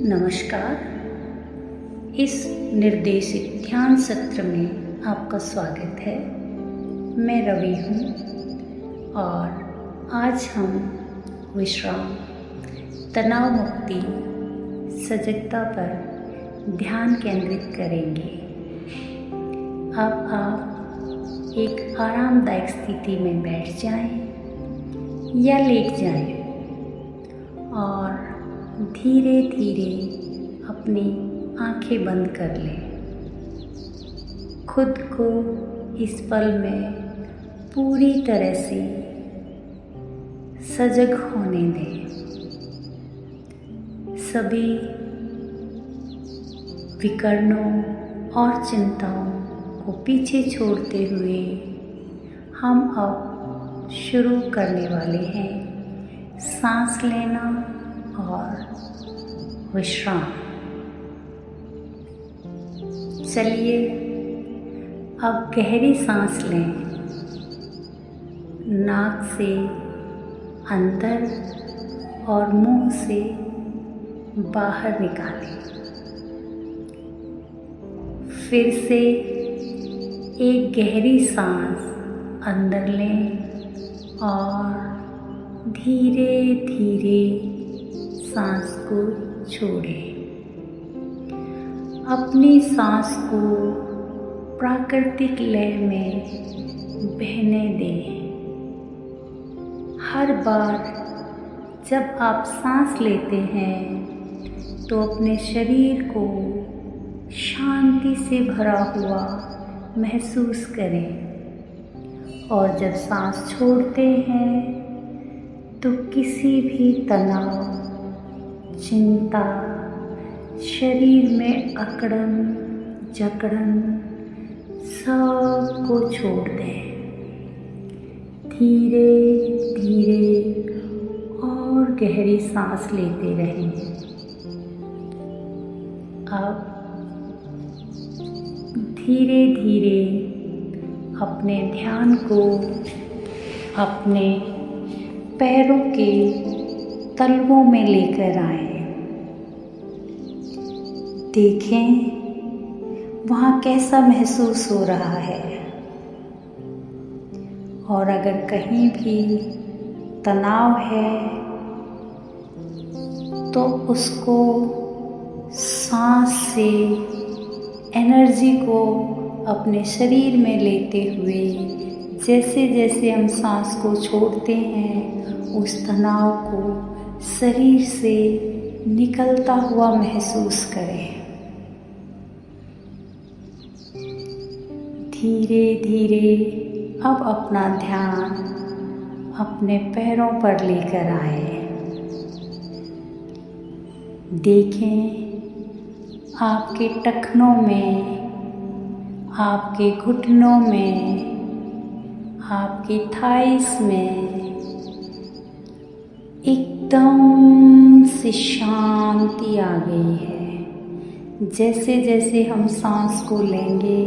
नमस्कार। इस निर्देशित ध्यान सत्र में आपका स्वागत है। मैं रवि हूँ और आज हम विश्राम, तनाव मुक्ति, सजगता पर ध्यान केंद्रित करेंगे। अब आप एक आरामदायक स्थिति में बैठ जाएं या लेट जाएं और धीरे धीरे अपनी आंखें बंद कर लें। खुद को इस पल में पूरी तरह से सजग होने दें। सभी विकर्णों और चिंताओं को पीछे छोड़ते हुए हम अब शुरू करने वाले हैं सांस लेना और विश्राम। चलिए अब गहरी सांस लें। नाक से अंदर और मुंह से बाहर निकालें। फिर से एक गहरी सांस अंदर लें और धीरे धीरे सांस को छोड़ें। अपनी सांस को प्राकृतिक लय में बहने दें। हर बार जब आप सांस लेते हैं तो अपने शरीर को शांति से भरा हुआ महसूस करें और जब सांस छोड़ते हैं तो किसी भी तनाव, चिंता, शरीर में अकड़न जकड़न सब को छोड़ दें। धीरे धीरे और गहरी सांस लेते रहें। अब धीरे धीरे अपने ध्यान को अपने पैरों के तलवों में लेकर आएं। देखें वहाँ कैसा महसूस हो रहा है और अगर कहीं भी तनाव है तो उसको सांस से एनर्जी को अपने शरीर में लेते हुए जैसे जैसे हम सांस को छोड़ते हैं उस तनाव को शरीर से निकलता हुआ महसूस करें। धीरे धीरे अब अपना ध्यान अपने पैरों पर लेकर आए। देखें आपके टखनों में, आपके घुटनों में, आपकी थाइस में एकदम से शांति आ गई है। जैसे जैसे हम सांस को लेंगे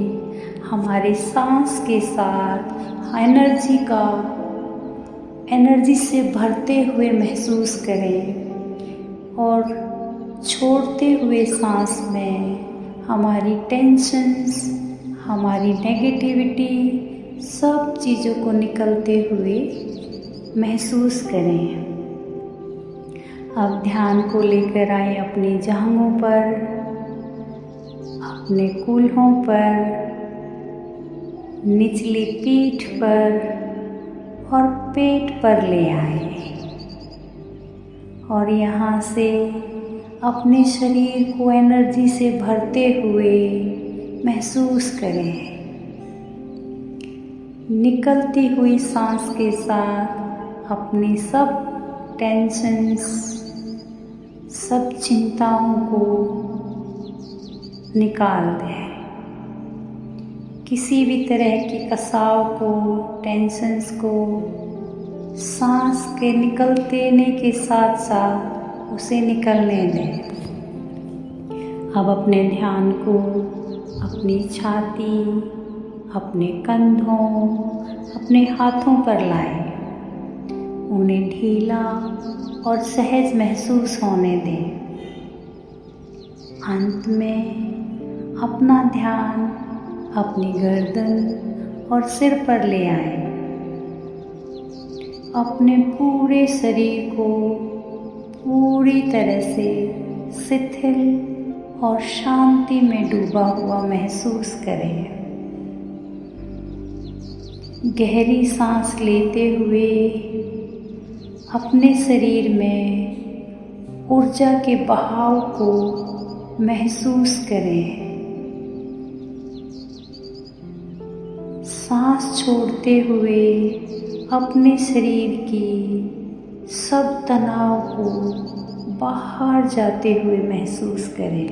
हमारे सांस के साथ एनर्जी से भरते हुए महसूस करें और छोड़ते हुए सांस में हमारी टेंशन्स, हमारी नेगेटिविटी सब चीज़ों को निकलते हुए महसूस करें। अब ध्यान को लेकर आए अपनी जांघों पर, अपने कूल्हों पर, निचली पीठ पर और पेट पर ले आए और यहाँ से अपने शरीर को एनर्जी से भरते हुए महसूस करें। निकलती हुई सांस के साथ अपनी सब टेंशन्स, सब चिंताओं को निकाल दें। किसी भी तरह की कसाव को, टेंशन्स को सांस के निकलने के साथ साथ उसे निकलने दें। अब अपने ध्यान को अपनी छाती, अपने कंधों, अपने हाथों पर लाएं। उन्हें ढीला और सहज महसूस होने दें। अंत में अपना ध्यान अपनी गर्दन और सिर पर ले आए। अपने पूरे शरीर को पूरी तरह से शिथिल और शांति में डूबा हुआ महसूस करें। गहरी सांस लेते हुए अपने शरीर में ऊर्जा के बहाव को महसूस करें। सांस छोड़ते हुए अपने शरीर की सब तनाव को बाहर जाते हुए महसूस करें।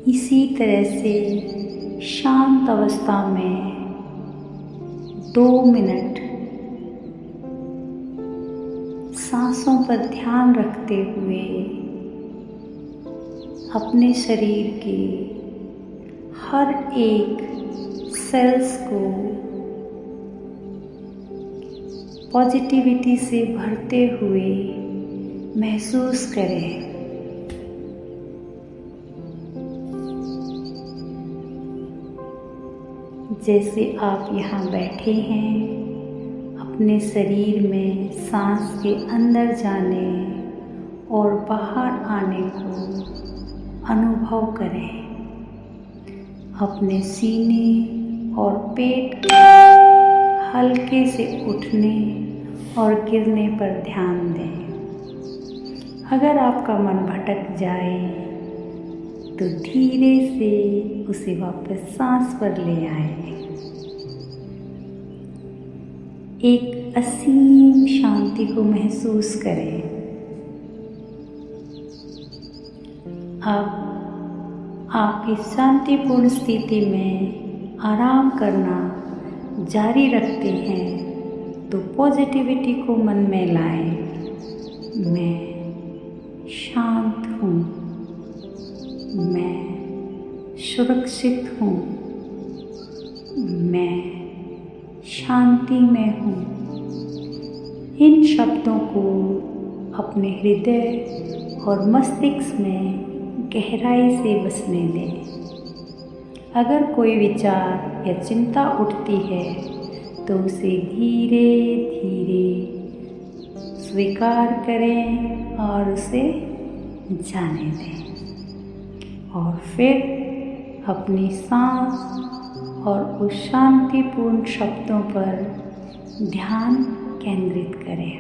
इसी तरह से शांत अवस्था में 2 मिनट सांसों पर ध्यान रखते हुए अपने शरीर के हर एक सेल्स को पॉजिटिविटी से भरते हुए महसूस करें। जैसे आप यहाँ बैठे हैं, अपने शरीर में सांस के अंदर जाने और बाहर आने को अनुभव करें। अपने सीने और पेट के हल्के से उठने और गिरने पर ध्यान दें। अगर आपका मन भटक जाए तो धीरे से उसे वापस सांस पर ले आए। एक असीम शांति को महसूस करें। अब आप इस शांतिपूर्ण स्थिति में आराम करना जारी रखते हैं तो पॉजिटिविटी को मन में लाएं। मैं शांत हूँ, मैं सुरक्षित हूँ, मैं शांति में हूँ। इन शब्दों को अपने हृदय और मस्तिष्क में गहराई से बसने दें। अगर कोई विचार या चिंता उठती है तो उसे धीरे धीरे स्वीकार करें और उसे जाने दें, और फिर अपनी सांस और उस शांतिपूर्ण शब्दों पर ध्यान केंद्रित करें।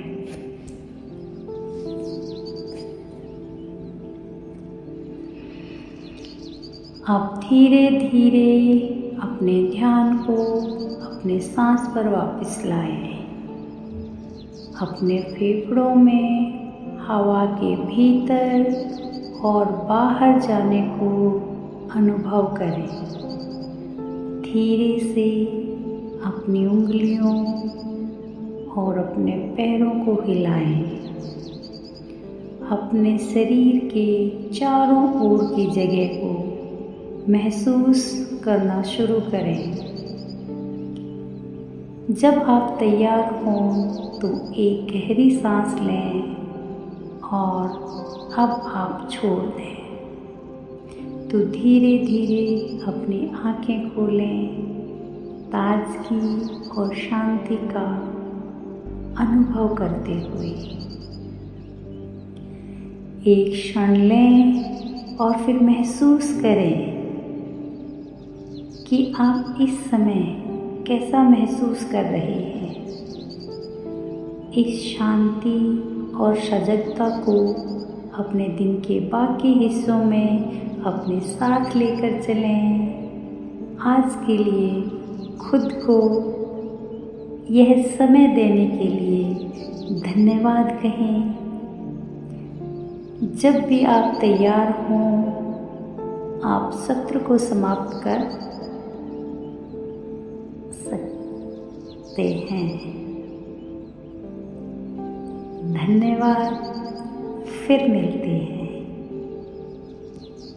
अब धीरे धीरे अपने ध्यान को अपने सांस पर वापस लाएं। अपने फेफड़ों में हवा के भीतर और बाहर जाने को अनुभव करें। धीरे से अपनी उंगलियों और अपने पैरों को हिलाएं। अपने शरीर के चारों ओर की जगह को महसूस करना शुरू करें। जब आप तैयार हों तो एक गहरी सांस लें और अब आप छोड़ दें। तो धीरे धीरे अपनी आंखें खोलें, ताजगी और शांति का अनुभव करते हुए। एक क्षण लें और फिर महसूस करें कि आप इस समय कैसा महसूस कर रहे हैं। इस शांति और सजगता को अपने दिन के बाकी हिस्सों में अपने साथ लेकर चलें। आज के लिए खुद को यह समय देने के लिए धन्यवाद कहें। जब भी आप तैयार हों, आप सत्र को समाप्त कर सकते हैं। धन्यवाद। फिर मिलते हैं।